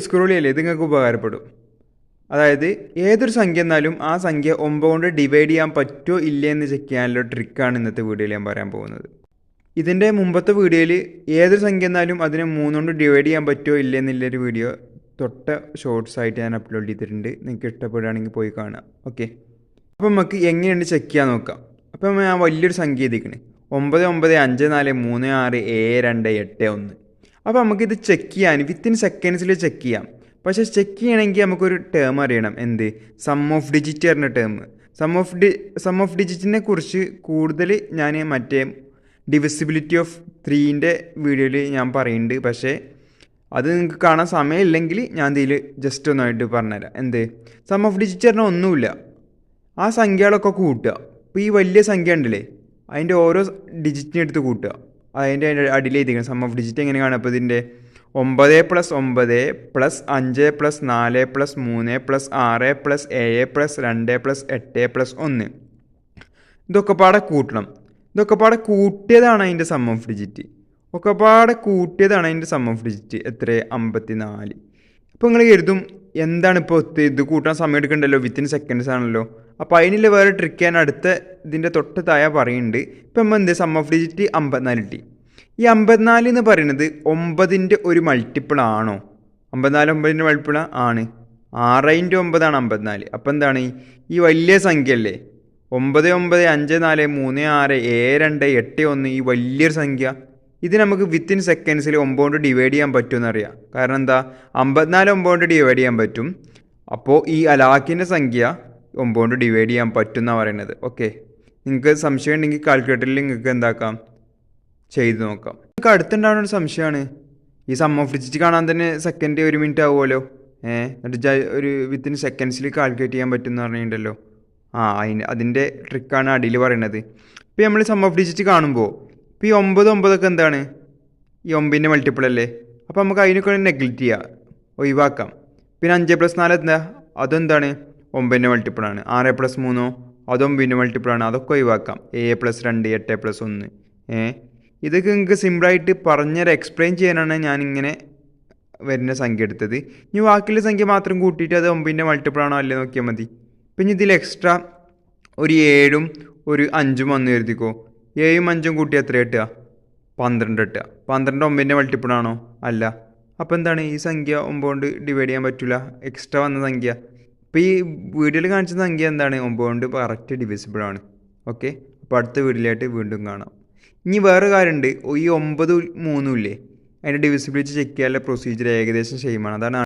Scroll ചെയ്യല്ലേ ഇത് നിങ്ങൾക്ക് ഉപകാരപ്പെടും. അതായത് ഏതൊരു സംഖ്യ എന്നാലും ആ സംഖ്യ 9 കൊണ്ട് ഡിവൈഡ് ചെയ്യാൻ പറ്റുമോ ഇല്ലേ എന്ന് ചെക്ക് ചെയ്യാനുള്ള ട്രിക്കാണ് ഇന്നത്തെ വീഡിയോയിൽ ഞാൻ പറയാൻ പോകുന്നത്. ഇതിൻ്റെ മുമ്പത്തെ വീഡിയോയിൽ ഏതൊരു സംഖ്യ എന്നാലും അതിനെ 3 കൊണ്ട് ഡിവൈഡ് ചെയ്യാൻ പറ്റുമോ ഇല്ലേ എന്നുള്ളൊരു വീഡിയോ തൊട്ട ഷോർട്സ് ആയിട്ട് ഞാൻ അപ്ലോഡ് ചെയ്തിട്ടുണ്ട്. നിങ്ങൾക്ക് ഇഷ്ടപ്പെടുകയാണെങ്കിൽ പോയി കാണാം. ഓക്കെ, അപ്പോൾ നമുക്ക് എങ്ങനെയുണ്ട് ചെക്ക് ചെയ്യാൻ നോക്കാം. അപ്പോൾ ഞാൻ വലിയൊരു സംഖ്യ എഴുതിക്കണേ 9954567281. അപ്പോൾ നമുക്കിത് ചെക്ക് ചെയ്യാൻ വിത്തിൻ സെക്കൻഡ്സിൽ ചെക്ക് ചെയ്യാം. പക്ഷേ ചെക്ക് ചെയ്യണമെങ്കിൽ നമുക്കൊരു ടേം അറിയണം. എന്ത്? സം ഓഫ് ഡിജിറ്റ് പറഞ്ഞ ടേം. സം ഓഫ് ഡിജിറ്റിനെ കുറിച്ച് കൂടുതൽ ഞാൻ മറ്റേ ഡിവിസിബിലിറ്റി ഓഫ് 3ൻ്റെ വീഡിയോയിൽ ഞാൻ പറയുന്നുണ്ട്. പക്ഷേ അത് നിങ്ങൾക്ക് കാണാൻ സമയമില്ലെങ്കിൽ ഞാൻ ഇതിൽ ജസ്റ്റ് ഒന്നായിട്ട് പറഞ്ഞുതരാം. എന്ത്? സം ഓഫ് ഡിജിറ്റ് പറഞ്ഞാൽ ഒന്നുമില്ല, ആ സംഖ്യകളൊക്കെ കൂട്ടുക. ഇപ്പോൾ ഈ വലിയ സംഖ്യ ഉണ്ടല്ലേ, അതിൻ്റെ ഓരോ ഡിജിറ്റിനെ എടുത്ത് കൂട്ടുക. അതിൻ്റെ അടിയിൽ എഴുതിക്കണം സം ഓഫ് ഡിജിറ്റ് എങ്ങനെ കാണുക. അപ്പോൾ ഇതിൻ്റെ 9 + 9 + 5 + 4 + 3 + 6 + 7 + 2 + 8 + 1 ഇതൊക്കെ പാടെ കൂട്ടണം. ഇതൊക്കെ പാടെ കൂട്ടിയതാണ് അതിൻ്റെ സം ഓഫ് ഡിജിറ്റ്. ഒക്കെ പാടെ കൂട്ടിയതാണ് അതിൻ്റെ സം ഓഫ് ഡിജിറ്റ്. എത്ര? 54. അപ്പോൾ നിങ്ങൾ കരുതും എന്താണ് ഇപ്പോൾ ഇത് കൂട്ടാൻ സമയം എടുക്കണ്ടല്ലോ, വിത്തിൻ സെക്കൻഡ്സ് ആണല്ലോ. അപ്പോൾ അതിനുള്ള വേറെ ട്രിക്ക് ഞാൻ അടുത്ത ഇതിൻ്റെ തൊട്ട് താഴെ പറയുന്നുണ്ട്. ഇപ്പം നമ്മൾ എന്ത് സം ഓഫ് ഡിജിറ്റ് 54 കിട്ടി. ഈ 54 എന്ന് പറയുന്നത് 9ൻ്റെ ഒരു മൾട്ടിപ്പിൾ ആണോ? 54 9ൻ്റെ മൾട്ടിപ്പിൾ ആണ്. 6 × 9 ആണ് 54. അപ്പോൾ എന്താണ് ഈ വലിയ സംഖ്യ അല്ലേ 9954367281 ഈ വലിയൊരു സംഖ്യ. ഇത് നമുക്ക് വിത്തിൻ സെക്കൻഡ്സിൽ 9 കൊണ്ട് ഡിവൈഡ് ചെയ്യാൻ പറ്റുമെന്ന് അറിയാം. കാരണം എന്താ? 54 9 കൊണ്ട് ഡിവൈഡ് ചെയ്യാൻ പറ്റും. അപ്പോൾ ഈ അലാക്കിൻ്റെ സംഖ്യ 9 കൊണ്ട് ഡിവൈഡ് ചെയ്യാൻ പറ്റും എന്നാണ് പറയുന്നത്. ഓക്കെ, നിങ്ങൾക്ക് സംശയം ഉണ്ടെങ്കിൽ കാൽക്കുലേറ്ററിൽ നിങ്ങൾക്ക് എന്താക്കാം, ചെയ്ത് നോക്കാം. നിങ്ങൾക്ക് അടുത്തുണ്ടാവുന്ന ഒരു സംശയമാണ്, ഈ സം ഓഫ് ഡിജിറ്റ് കാണാൻ തന്നെ സെക്കൻഡ് 1 മിനിറ്റ് ആവുമല്ലോ. എന്നിട്ട് ഒരു വിത്തിൻ സെക്കൻഡ്സിൽ കാൽക്കുലേറ്റ് ചെയ്യാൻ പറ്റും എന്ന് പറഞ്ഞിട്ടുണ്ടല്ലോ. അതിൻ്റെ ട്രിക്കാണ് അടിയിൽ പറയുന്നത്. ഇപ്പോൾ നമ്മൾ സം ഓഫ് ഡിജിറ്റ് കാണുമ്പോൾ ഇപ്പോൾ ഈ 9 9 ഒക്കെ എന്താണ്? ഈ 9ൻ്റെ മൾട്ടിപ്പിൾ അല്ലേ. അപ്പോൾ നമുക്ക് അതിനൊക്കെ നെഗ്ലക്റ്റ് ചെയ്യാം, ഒഴിവാക്കാം. പിന്നെ 5 + 4 എന്താ? അതെന്താണ്? 9ൻ്റെ മൾട്ടിപ്പിളാണ്. 6 + 3 അത് 9ൻ്റെ മൾട്ടിപ്പിളാണ്. അതൊക്കെ ഒഴിവാക്കാം. 7 + 2 8 + 1. ഇതൊക്കെ നിങ്ങൾക്ക് സിമ്പിളായിട്ട് പറഞ്ഞൊരു എക്സ്പ്ലെയിൻ ചെയ്യാനാണ് ഞാനിങ്ങനെ വരുന്ന സംഖ്യ എടുത്തത്. ഇനി ബാക്കിയുള്ള സംഖ്യ മാത്രം കൂട്ടിയിട്ട് അത് 9ൻ്റെ മൾട്ടിപ്പിളാണോ അല്ലേ നോക്കിയാൽ മതി. പിന്നെ ഇതിൽ എക്സ്ട്രാ ഒരു 7ഉം ഒരു 5ഉം വന്ന് കരുതിക്കോ. 7ഉം 5ഉം കൂട്ടി എത്ര കിട്ടുക? 12 കിട്ടുക. 12 9ൻ്റെ മൾട്ടിപ്പിളാണോ? അല്ല. അപ്പോൾ എന്താണ് ഈ സംഖ്യ 9 കൊണ്ട് ഡിവൈഡ് ചെയ്യാൻ പറ്റില്ല, എക്സ്ട്രാ വന്ന സംഖ്യ. ഇപ്പോൾ ഈ വീഡിയോയിൽ കാണിച്ച സംഖ്യ എന്താണ്? 9 കൊണ്ട് കറക്റ്റ് ഡിവിസിബിളാണ്. ഓക്കെ, അപ്പോൾ അടുത്ത വീഡിയോയിലായിട്ട് വീണ്ടും കാണാം. ഇനി വേറെ കാര്യമുണ്ട്, ഈ 9 3 ഇല്ലേ, അതിൻ്റെ ഡിവിസിബിലിറ്റി ചെക്ക് ചെയ്യാനുള്ള പ്രൊസീജിയർ ഏകദേശം സെയിമാണ്. അതാണ്